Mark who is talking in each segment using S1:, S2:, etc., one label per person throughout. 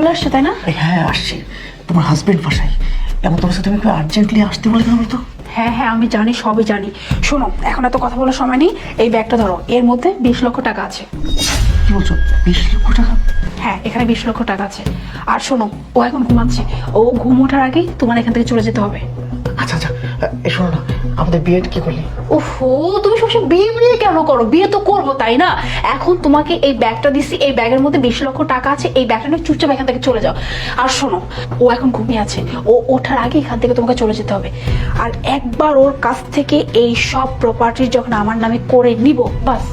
S1: চলে আসছে তাই না?
S2: হ্যাঁ আসছি, তোমার হাজবেন্ড বাসায়। এমন তোমার সাথে আমি আর্জেন্টলি আসতে বলে কেন বলতো?
S1: হ্যাঁ হ্যাঁ আমি জানি, সবই জানি। শোনো, এখন এত কথা বলার সময় নেই। এই ব্যাগটা ধরো, এর মধ্যে 20 লক্ষ টাকা আছে।
S2: কি বলছো, 20 লক্ষ টাকা?
S1: হ্যাঁ, এখানে 20 লক্ষ টাকা আছে। আর শোনো, ও এখন ঘুমাচ্ছে, ও ঘুম ওঠার আগেই তোমার এখান থেকে চলে যেতে হবে।
S2: আচ্ছা আচ্ছা, এই শোনো না, আমাদের বিয়েটা কি করলি?
S1: ওহো, তুমি সবসময় বিয়ে বিয়ে কেন করো? বিয়ে তো করবো তাই না? এখন তোমাকে এই ব্যাগটা দিচ্ছি, এই ব্যাগের মধ্যে 20 লক্ষ টাকা আছে। এই ব্যাগটা নিয়ে চুপচাপ এখান থেকে চলে যাও। আর শোনো, ও এখন ঘুমিয়ে আছে, ও ওঠার আগে এখান থেকে তোমাকে চলে যেতে হবে। আর একবার ওর কাছ থেকে এই সব প্রপার্টি যখন আমার নামে করে নিব, বাস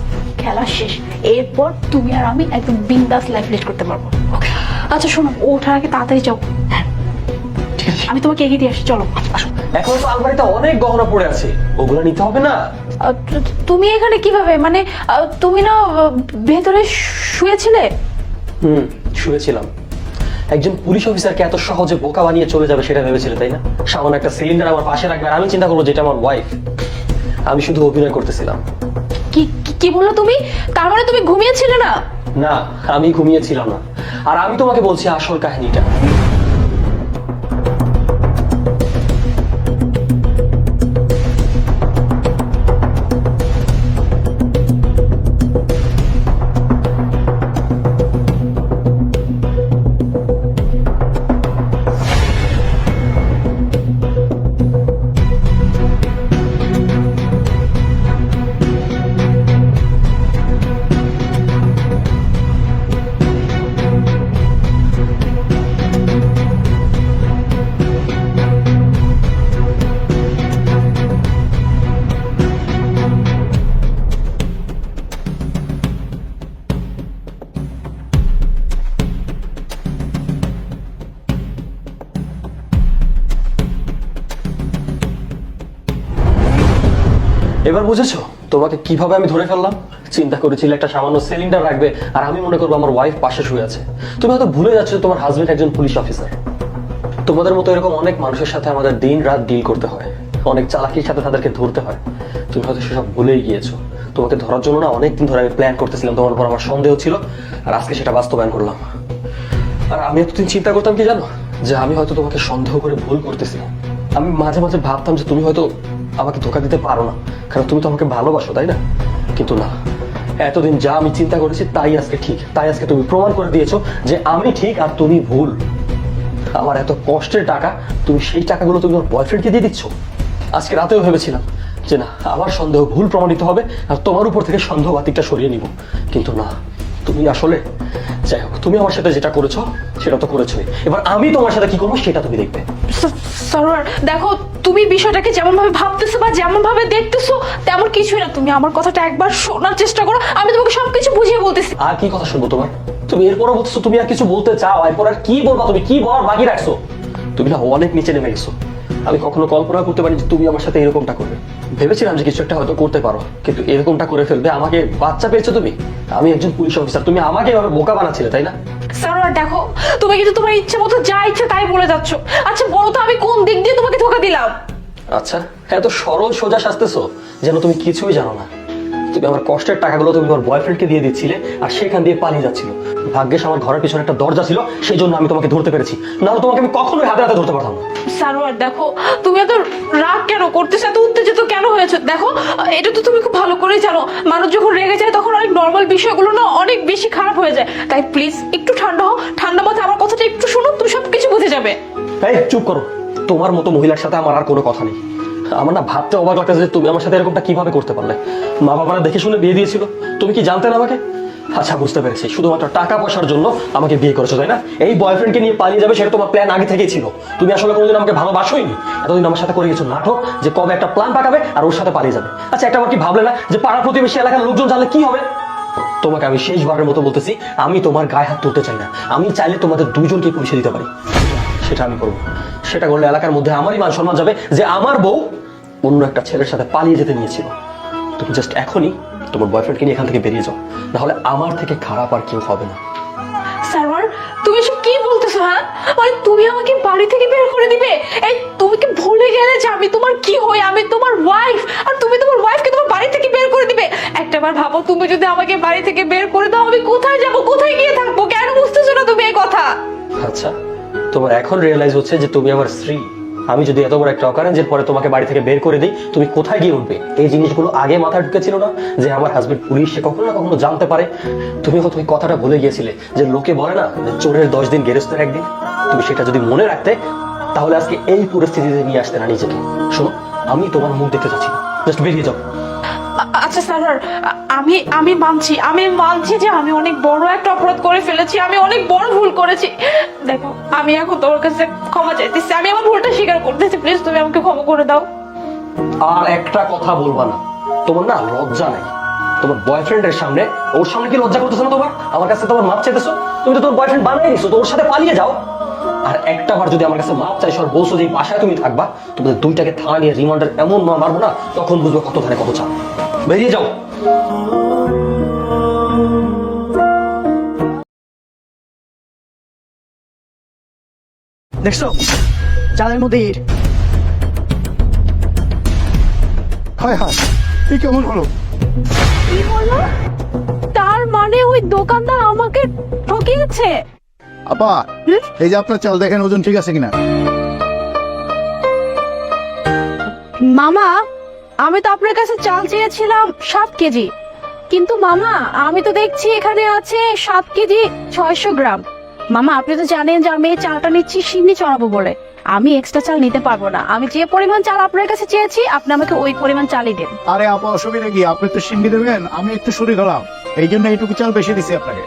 S1: খেলা শেষ। এরপর তুমি আর আমি একদম বিন্দাস লাইফ লিড করতে পারবো।
S2: ওকে।
S1: আচ্ছা শোনো, ও ওঠার আগে তাড়াতাড়ি যাও।
S2: ঠিক আছে,
S1: আমি তোমাকে এগিয়ে দিয়ে আসি, চলো।
S2: আসো।
S3: এখন তো আলমারিতে অনেক গহনা পড়ে আছে, ওগুলো নিতে হবে না?
S1: তুমি এখানে কিভাবে? মানে তুমি না ভেতরে শুয়েছিলে?
S3: শুয়েছিলাম। একজন পুলিশ অফিসারকে এত সহজে বোকা বানিয়ে চলে যাবে সেটা ভেবেছিলে তাই না? সামান্য একটা সিলিন্ডার আমার পাশে রাখবে আর আমি চিন্তা করবো যেটা আমার ওয়াইফ। আমি শুধু অভিনয় করতেছিলাম।
S1: কি কি বললো তুমি? তার মানে তুমি ঘুমিয়েছিলে না?
S3: না, আমি ঘুমিয়েছিলাম না। আর আমি তোমাকে বলছি আসল কাহিনীটা। এবার বুঝেছো তোমাকে কিভাবে আমি ধরে ফেললাম? চিন্তা করেছিলে একটা সামান্য সিলিন্ডার রাখবে আর আমি মনে করবো আমার ওয়াইফ পাশে শুয়ে আছে। তুমি হয়তো ভুলে যাচ্ছ তোমার হাজবেন্ড একজন পুলিশ অফিসার। তোমাদের মতো এরকম অনেক মানুষের সাথে আমাদের দিন রাত ডিল করতে হয়, অনেক চালাকির সাথে তাদেরকে ধরতে হয়। তুমি হয়তো সেসব ভুলেই গিয়েছো। তোমাকে ধরার জন্য না অনেকদিন ধরে আমি প্ল্যান করতেছিলাম, তোমার উপর আমার সন্দেহ ছিল, আর আজকে সেটা বাস্তবায়ন করলাম। আর আমি এতদিন চিন্তা করতাম কি জানো, যে আমি হয়তো তোমাকে সন্দেহ করে ভুল করতেছি। আমি মাঝে মাঝে ভাবতাম যে তুমি হয়তো আমাকে ধোকা দিতে পারো না, কারণ তুমি তো আমাকে ভালোবাসো তাই না? কিন্তু না, এতদিন যা আমি চিন্তা করেছি তাই আজকে ঠিক, তাই আজকে তুমি প্রমাণ করে দিয়েছো যে আমি ঠিক আর তুমি ভুল। আমার এত কষ্টের টাকা, তুমি সেই টাকাগুলো তুমি তোমার বয়ফ্রেন্ডকে দিয়ে দিচ্ছ। আজকে রাতেও ভেবেছিলাম যে না, আমার সন্দেহ ভুল প্রমাণিত হবে আর তোমার উপর থেকে সন্দেহ বাতিকটা সরিয়ে নিব, কিন্তু না, তুমি আসলে, যাই হোক, তুমি আমার সাথে যেটা করেছো সেটা তো করেছোই। এবার আমি তোমার সাথে কি করবো সেটা তুমি দেখবে।
S1: সরোয়ার দেখো, তুমি বিষয়টাকে যেমন ভাবে ভাবতেছো বা যেমন ভাবে দেখতেছো তেমন কিছুই না। তুমি আমার কথাটা একবার শোনার চেষ্টা করো, আমি তোমাকে সবকিছু বুঝিয়ে বলতেছি।
S3: আর কি কথা শুনবো তোমার? তুমি এরপরও বলছো তুমি আর কিছু বলতে চাও, এরপর আর কি বলবা? তুমি কি বলার বাকি রাখছো? তুমি না অনেক নিচে নেমে গেছো। আমি কখনো কল্পনা করতে পারি যে তুমি আমার সাথে এরকমটা করবে। ভেবেছিলাম যে কিছু একটা হয়তো করতে পারো, কিন্তু এরকমটা করে ফেলবে। আমাকে বাচ্চা পেয়েছো তুমি, আমি একজন পুলিশ অফিসার, তুমি আমাকে এভাবে বোকা বানাচ্ছিলে তাই না?
S1: সরোয়ার দেখো, তুমি কিন্তু তোমার ইচ্ছে মতো যা ইচ্ছে তাই বলে যাচ্ছ। আচ্ছা বলো তো, আমি কোন দিক দিয়ে তোমাকে ধোকা দিলাম?
S3: আচ্ছা, এত সরল সোজা সাজতেছো যেন তুমি কিছুই জানো না। তুমি আমার কষ্টের টাকাগুলো তুমি তোমার বয়ফ্রেন্ডকে দিয়ে দিচ্ছিলে আর সেখান দিয়ে পালিয়ে যাচ্ছিল। ভাগ্যেশ আমার ঘরের পিছনে একটা দরজা ছিল, সেই জন্য আমি তোমাকে ধরতে পেরেছি, নাহলে তোমাকে আমি কখনোই হাতে হাতে ধরতে পারতাম না।
S1: সারোয়ার দেখো, তুমি এত রাগ কেন করতেছো, এত উত্তেজিত কেন হয়েছে? দেখো, এটা তো তুমি খুব ভালো করেই জানো, মানুষ যখন রেগে যায় তখন অনেক নর্মাল বিষয়গুলো না অনেক বেশি খারাপ হয়ে যায়। তাই প্লিজ একটু ঠান্ডা হও, ঠান্ডা মাথায় আমার কথাটা একটু শোনো, তুমি সবকিছু বুঝে যাবে।
S3: এই চুপ করো, তোমার মতো মহিলার সাথে আমার আর কোনো কথা নেই। আমার না ভাবতে অবাক লাগতেছে যে তুমি আমার সাথে এরকমটা কিভাবে করতে পারলে। মা বাবারা দেখে শুনে বিয়ে দিয়েছিল, তুমি কি জানতে না আমাকে? আচ্ছা বুঝতে পেরেছি, শুধুমাত্র টাকা পয়সার জন্য আমাকে বিয়ে করেছো তাই না? এই বয়ফ্রেন্ডকে নিয়ে পালিয়ে যাবে সেটা তোমার প্ল্যান আগে থেকেই ছিল। তুমি আসলে কোনোদিন আমাকে ভালোবাসোইনি, এতদিন আমার সাথে করে গেছো নাটক যে কবে একটা প্ল্যান পাকাবে আর ওর সাথে পালিয়ে যাবে। আচ্ছা একটা বার কি ভাবলে না যে পাড়া প্রতিবেশী এলাকার লোকজন জানলে কি হবে? তোমাকে আমি শেষবারের মতো বলতেছি, আমি তোমার গায়ে হাত তুলতে চাই না। আমি চাইলে তোমাদের দুইজনকে পুলিশে দিতে পারি, সেটা আমি করবো। সেটা করলে এলাকার মধ্যে আমারই মান সম্মান যাবে যে আমার বউ অন্য একটা ছেলের সাথে পালিয়ে যেতে নিয়েছিল। তুমি জাস্ট এখনই তোমার বয়ফ্রেন্ডকে নিয়ে এখান থেকে বেরিয়ে যাও, নাহলে আমার থেকে খারাপ আর কেউ হবে না।
S1: সারোয়ার তুমি এসব কি বলতেছো? হ্যাঁ, মানে তুমি আমাকে বাড়ি থেকে বের করে দিবে? এই তুমি কি ভুলে গেলে যে আমি তোমার কি হই? আমি তোমার ওয়াইফ, আর তুমি তোমার ওয়াইফকে তোমার বাড়ি থেকে বের করে দিবে? একটাবার ভাবো, তুমি যদি আমাকে বাড়ি থেকে বের করে দাও আমি কোথায় যাব, কোথায় গিয়ে থাকবো? কেন বুঝতেছো না তুমি এই কথা?
S3: আচ্ছা, তোমার এখন রিয়েলাইজ হচ্ছে যে তুমি আমার স্ত্রী। আমি যদি এত বড় একটা অকারেন্সের পরে তোমাকে বাড়ি থেকে বের করে দিই, তুমি কোথায় গিয়ে উঠবে? এই জিনিসগুলো আগে মাথায় ঢুকেছিল না যে আমার হাজবেন্ড পুলিশ, সে কখনো না কখনো জানতে পারে? তুমি হয়তো ওই কথাটা ভুলে গিয়েছিলে যে লোকে বলে না যে চোরের 10 দিন গেরস্তের একদিন। তুমি সেটা যদি মনে রাখতে, তাহলে আজকে এই পরিস্থিতিতে নিয়ে আসতে না নিজেকে। শোনো, আমি তোমার মুখ দেখতে চাচ্ছি, জাস্ট বেরিয়ে যাও।
S1: আচ্ছা স্যার, আমি মানছি যে আমি অনেক বড় একটা অপরাধ করে ফেলেছি, আমি অনেক বড় ভুল করেছি। দেখো, আমি এখন তোমার কাছে ক্ষমা চাইতেছি, আমি আমার ভুলটা স্বীকার করতেছি, প্লিজ তুমি আমাকে ক্ষমা করে দাও।
S3: আর একটা কথা বলবা না, তোমার না লজ্জা নাই? তোমার বয়ফ্রেন্ডের সামনে, ওর সামনে কি লজ্জা করতেছো না তোমার? আমার কাছে তোমার মাপ চাইতেছো? তুমি তো তোমার বয়ফ্রেন্ড বানিয়ে নিছো, তো ওর সাথে পালিয়ে যাও। আর একটা বার যদি আমার কাছে মাপ চাইছো আর বলছো যে এই বাসায় তুমি থাকবা, তোমাদের দুইটাকে থানা নিয়ে রিমান্ডার এমন মারবো না, তখন বুঝবো কত ধারে কত চাপ। বেরিয়ে যাও।
S2: দেখছো চালের মধ্যে ইট।
S4: হায় হায়, এই কেমন হলো?
S1: কি বললো? তার মানে ওই দোকানদার আমাকে ঠকিয়েছে?
S4: আপা, এই যে আপনার চাল দেখেন ওজন ঠিক আছে কিনা?
S1: মামা, আমি তো আপনার কাছে চাল চেয়েছিলাম 7 কেজি, কিন্তু মামা আমি তো দেখছি এখানে আছে 7 কেজি 600 গ্রাম। মামা, আপনি তো জানেন যে আমি এই চালটা নিচ্ছি সিন্নি চড়াবো বলে, আমি এক্সট্রা চাল নিতে পারবো না। আমি যে পরিমাণ চাল আপনার কাছে চেয়েছি, আপনি আমাকে ওই পরিমাণ চালই দেন।
S4: আরে আপা, অসুবিধা কি? আপনি তো সিন্ডি দেবেন, আমি একটু শরীর হলাম, এই জন্য এইটুকু চাল বেশি দিছি আপনাকে।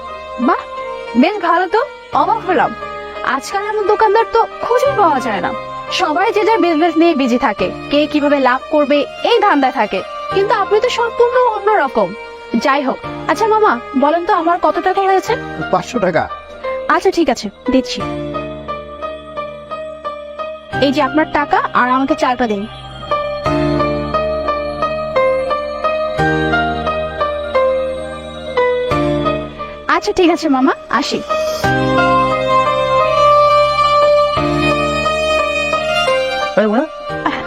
S1: বাহ, বেশ ভালো তো, অবাক হলাম। আজকাল এমন দোকানদার তো খুঁজে পাওয়া যায় না। সবাই যে যার বিজনেস নিয়ে বিজি থাকে, কে কিভাবে লাভ করবে এই ধান্দায় থাকে, কিন্তু আপনি তো সম্পূর্ণ অন্যরকম। যাই হোক, আচ্ছা মামা বলেন তো আমার কত টাকা হয়েছে?
S4: 500 টাকা।
S1: আচ্ছা ঠিক আছে, দিচ্ছি। এই যে আপনার টাকা, আর আমাকে চালটা দিন। আচ্ছা ঠিক আছে মামা, আসি।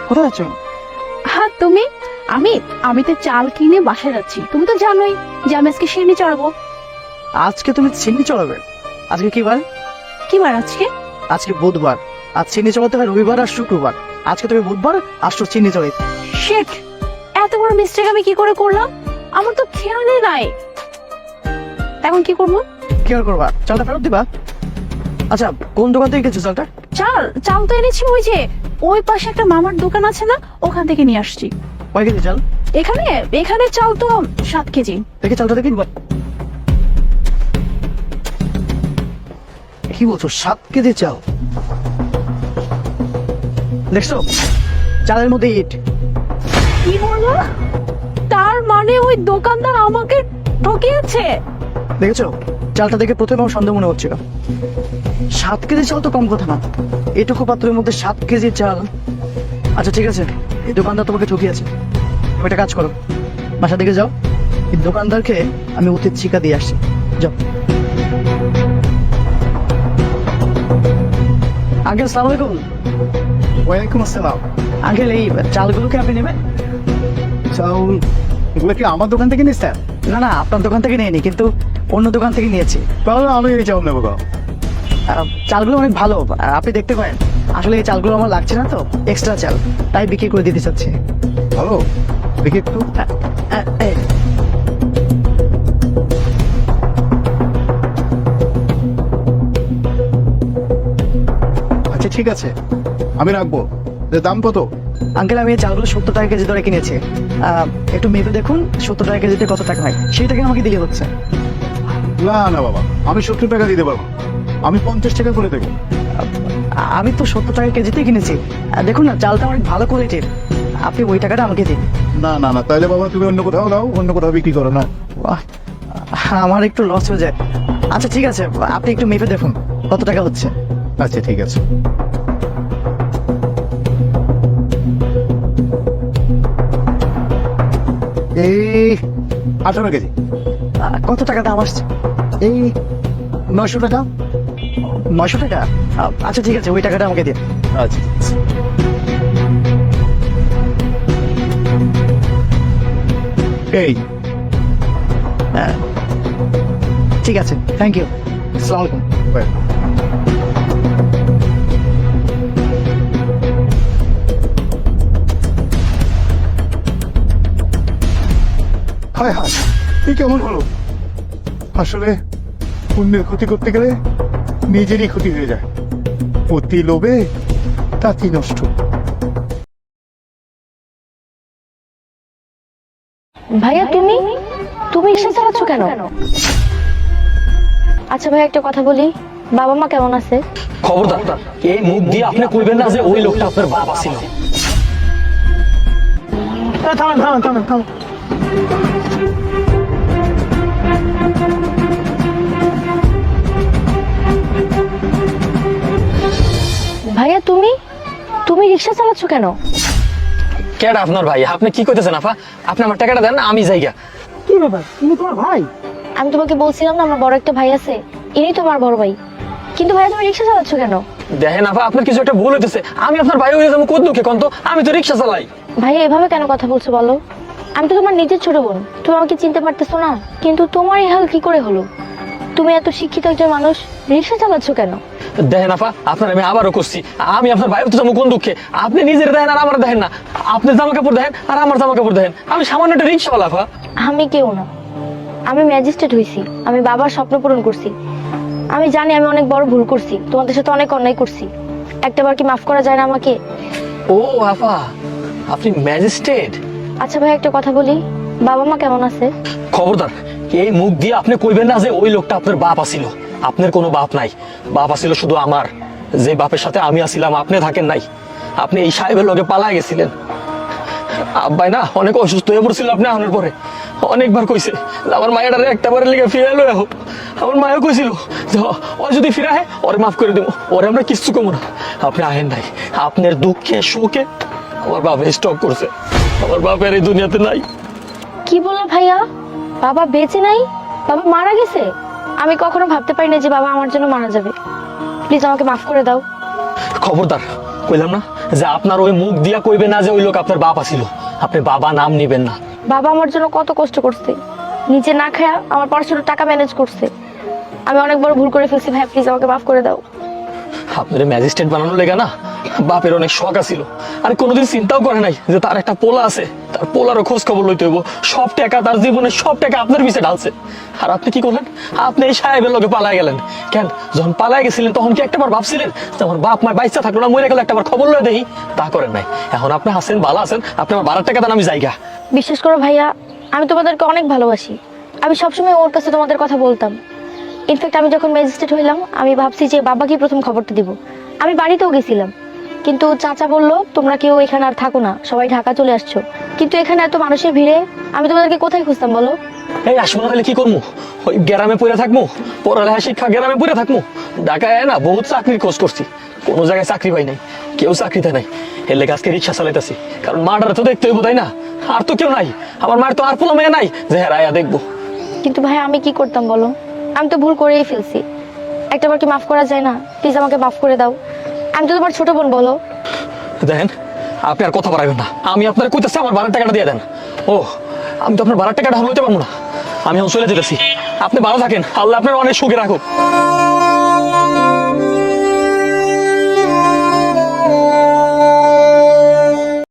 S2: কোথায় যাচ্ছ?
S1: হ্যাঁ তুমি? আমি তো চাল কিনে বাসায় যাচ্ছি। তুমি তো জানোই যে আমি আজকে সিন্নি চড়াবো।
S2: আজকে তুমি সিন্নি চড়াবে? আজকে কি বার?
S1: কি বার আজকে?
S2: আজকে বুধবার। আজ চিনি চড়াতে হয় রবিবার আর শুক্রবার। আজকে তুমি বুধবার আসছো চিনি চড়াই।
S1: শিট, এত বড় মিস্টেক আমি কি করে করলাম? আমার তো খেয়ালই নাই। এখন কি করবো?
S2: কি আর করবা? চালটা ফেরত দিবা? আচ্ছা, কোন দোকান থেকে কিনছো চালটা?
S1: চাল তো এনেছি ওই যে ওই পাশে একটা মামার দোকান আছে না, ওখান থেকে নিয়ে আসছি।
S2: কয় কেজি চাল?
S1: এখানে চাল তো 7 কেজি।
S2: দেখি চালটা দেখি। কি বলছো, 7 কেজি চাল? দেখছো চালের মধ্যে ইট।
S1: কি বললো? তার মানে ওই দোকানদার আমাকে ঠকিয়েছে?
S2: দেখেছো, চালটা দেখে প্রথমে আমার সন্দেহ মনে হচ্ছিল। 7 কেজি চাল তো কম কথা না, এটুকু পাত্রের মধ্যে 7 কেজি চাল। আচ্ছা ঠিক আছে, এই দোকানদার তোমাকে ঠকিয়েছে। তুমি একটা কাজ করো, বাসা দিকে যাও, এই দোকানদারকে আমি উচিত শিক্ষা দিয়ে আসছি। যাও। আঙ্কেল সালাম আলাইকুম।
S4: ওয়ালাইকুম আসসালাম।
S2: আঙ্কেল, এই চালগুলোকে আপনি নেবেন?
S4: চাউল এগুলো কি আমার দোকান থেকে নিচ্ছেন?
S2: না না, আপনার দোকান থেকে নিয়ে নি, কিন্তু অন্য দোকান থেকে নিয়েছি।
S4: তাহলে আমি এই চাউল নেবো গো।
S2: চালগুলো অনেক ভালো, আপনি দেখতে পারেন। আসলে এই চালগুলো আমার লাগছে না তো, এক্সট্রা চাল, তাই বিক্রি করে দিতে চাচ্ছি।
S4: ভালো, দেখি একটু।
S2: এই,
S4: আচ্ছা ঠিক আছে, আমি রাখবো। এর দাম কত?
S2: আঙ্কেল, আমি এই চালগুলো 70 টাকা কেজি ধরে কিনেছি। একটু মেপে দেখুন 70 টাকা কেজিতে কত টাকা হয়, সেই টাকা আমাকে দিলে হচ্ছে।
S4: না না বাবা, আমি 70 টাকা দিতে পারবো, আমি 50 টাকা করে দেবো।
S2: আমি তো 70 টাকা কেজিতে কিনেছি। দেখুন না, চালটা অনেক ভালো কোয়ালিটির, আপনি ওই টাকাটা আমাকে দিন।
S4: না না না, তাহলে বাবা তুমি অন্য কোথাও দাও, অন্য কোথাও বিক্রি করো না।
S2: বাহ, আমার একটু লস হয়ে যায়। আচ্ছা ঠিক আছে, আপনি একটু মেপে দেখুন কত টাকা হচ্ছে।
S4: আচ্ছা ঠিক আছে। এই 18 কেজি।
S2: কত টাকা দাম আসছে?
S4: এই 900 টাকা।
S2: 900 টাকা? আচ্ছা ঠিক আছে, ওই টাকাটা আমাকে দিন।
S4: আচ্ছা এই
S2: ঠিক আছে, থ্যাংক ইউ। আসসালামু আলাইকুম।
S4: Bueno. হায় হায়, এই কেমন হলো? আসলে অন্যের ক্ষতি করতে গেলে নিজেরই ক্ষতি হয়ে যায়। অতি লোভে তাঁতি নষ্ট।
S5: ভাইয়া তুমি তুমি রিক্সা চালাচ্ছ কেন? আচ্ছা ভাই একটা কথা বলি, বাবা মা কেমন আছে?
S3: খবরদার, এই মুখ দিয়ে আপনি কইবেন না যে ওই লোকটা আপনার বাবা ছিল।
S2: থামেন থামেন থামেন থামেন।
S5: ভাইয়া তুমি তুমি রিক্সা চালাচ্ছ কেন?
S3: কেডা আপনার ভাই? আপনি কি কইতেছেন আফা? আপনি আমার টাকাটা দেন না, আমি যাইগা।
S2: কি ব্যাপার, তুমি তোমার ভাই?
S5: আমি তোমাকে বলছিলাম না আমার বড় একটা ভাই আছে, ইনি তোমার বড় ভাই। কিন্তু ভাইয়া তুমি রিক্সা চালাচ্ছ কেন?
S3: দেখেন আফা, আপনার কিছু একটা ভুল হইতেছে। আমি আপনার ভাই হয়ে যাবো কোন দুঃখে কন্ত? আমি তো রিক্সা চালাই।
S5: ভাইয়া এভাবে কেন কথা বলছো বলো? আমি তো তোমার নিজের ছোট বোন, তুমি আমাকে চিনতে পারতেছো না? কিন্তু তোমার এই হাল কি করে হলো? তুমি এত শিক্ষিত একজন মানুষ, রিক্সা চালাচ্ছ কেন?
S3: দেখেন আফা, আপনার আমি আবারও করছি, আমি আপনার ভাই হতে যাবো কোন দুঃখে? আপনি নিজের দেখেন আর আমার দেখেন না। আপনি জামা কাপড় দেখেন আর আমার জামা কাপড় দেখেন। আমি সামান্য একটা রিক্সাওয়ালা আফা।
S5: আমি কেউ না, আমি ম্যাজিস্ট্রেট হইছি, আমি বাবার স্বপ্ন পূরণ করছি। আমি জানি আমি অনেক বড় ভুল করছি, তোমাদের সাথে অনেক অন্যায় করছি। একটাবার কি মাফ করা যায় না আমাকে?
S3: ও আফা, আপনি ম্যাজিস্ট্রেট?
S5: আচ্ছা ভাই একটা কথা বলি, বাবা মা কেমন আছে?
S3: খবরদার, এই মুখ দিয়ে আপনি কইবেন না যে ওই লোকটা আপনার বাপ আছিল। আপনার কোনো বাপ নাই, বাপ আছিল শুধু আমার। যে বাপের সাথে আমি আছিলাম আপনি থাকেন নাই। আপনি এই সাহেবের লগে পালায় গেছিলেন। আব্বাই না অনেক অসুস্থ হয়ে পড়ছিল আপনি আনার পরে। অনেকবার কইছে যে আমার মায়ের একটা বারের লেগে ফিরে এলো। আমার মায়ও কইছিল যে ও যদি ফিরে আহে ওরে মাফ করে দেবো, ওরে আমরা কিচ্ছু কমো না। আপনি আহেন নাই। আপনার দুঃখে শোকে আমার বাপে স্টক করছে। আমার বাপের এই দুনিয়াতে নাই।
S5: কি বললো ভাইয়া? বাবা বেঁচে নাই? বাবা মারা গেছে? আমি কখনো ভাবতে পারি না যে বাবা আমার জন্য মারা যাবে। প্লিজ আমাকে মাফ করে দাও।
S3: খবরদার, কইলাম না যে আপনার ওই মুখ দিয়া কইবে না যে ওই লোক আপনার বাবা ছিল। আপনি বাবা নাম নিবেন না।
S5: বাবা আমার জন্য কত কষ্ট করছে, নিজে না খায়া আমার পড়াশোনার টাকা ম্যানেজ করছে। আমি অনেক বড় ভুল করে ফেলছি ভাই, প্লিজ আমাকে মাফ করে দাও।
S3: আপনার ম্যাজিস্ট্রেট বানানোর লেগে না বাপের অনেক শখ আছিল। আর কোনোদিন চিন্তাও করে নাই যে তার একটা পোলা আছে, তার পোলারও খোঁজ খবর লইতে হইব। সব টাকা, তার জীবনের সব টাকা আপনার পিছে ঢালছে। আর আপনি কি করলেন? আপনি এই সাহেবের লগে পালায় গেলেন কেন? যখন পালায় গেছিলেন তখন কি একটাবার ভাবছিলেন যে আমার বাপ মা বাইচা থাকলো না, মরে গেলে একটাবার খবর লয়ে দেই? তা করেন নাই। এখন আপনি হাসেন, ভালো আছেন, আপনি আমার 12 টাকা দেন, আমি যাইগা।
S5: বিশ্বাস করো ভাইয়া, আমি তোমাদেরকে অনেক ভালোবাসি। আমি সবসময় ওর কাছে তোমাদের কথা বলতাম। ইনফ্যাক্ট আমি যখন ম্যাজিস্ট্রেট হইলাম আমি ভাবছি যে বাবাকে প্রথম খবরটা দিব। আমি বাড়িতেও গেছিলাম, কিন্তু চাচা বললো তোমরা কেউ এখানে আর থাকো না, সবাই ঢাকা চলে আসছো। কিন্তু এখানে এত মানুষের ভিড়ে আমি তোমাদেরকে কোথায় খুঁজতাম বলো?
S3: এই আসবো না হলে কি করবো? ওই গ্রামে পড়ে থাকবো, পড়ালেখা শিক্ষা গ্রামে পড়ে থাকবো? ঢাকায় না বহুত চাকরির খোঁজ করছি, কোনো জায়গায় চাকরি পাই নাই, কেউ চাকরিতে নাই। এর লেগে আজকে রিক্সা চালাইতেছি, কারণ মাটারে তো দেখতে হইব তাই না? আর তো কেউ নাই, আমার মায়ের তো আর পোলা মেয়ে নাই যে হ্যাঁ রায়া দেখবো।
S5: কিন্তু ভাই আমি কি করতাম বলো? আমি তো ভুল করেই ফেলছি, একটাবার কি মাফ করা যায় না? প্লিজ আমাকে মাফ করে দাও। আমি তো তোমার ছোট বোন বলো।
S3: দেখেন, আপনি আর কথা বাড়াবেন না। আমি আপনার কইতেছি আমার 12 টাকাটা দিয়ে দেন। ও, আমি তো আপনার 12 টাকাটা হইতে পারবো না। আমি এখন চলে যেতেছি। আপনি ভালো থাকেন, আল্লাহ আপনার অনেক সুখে রাখুক।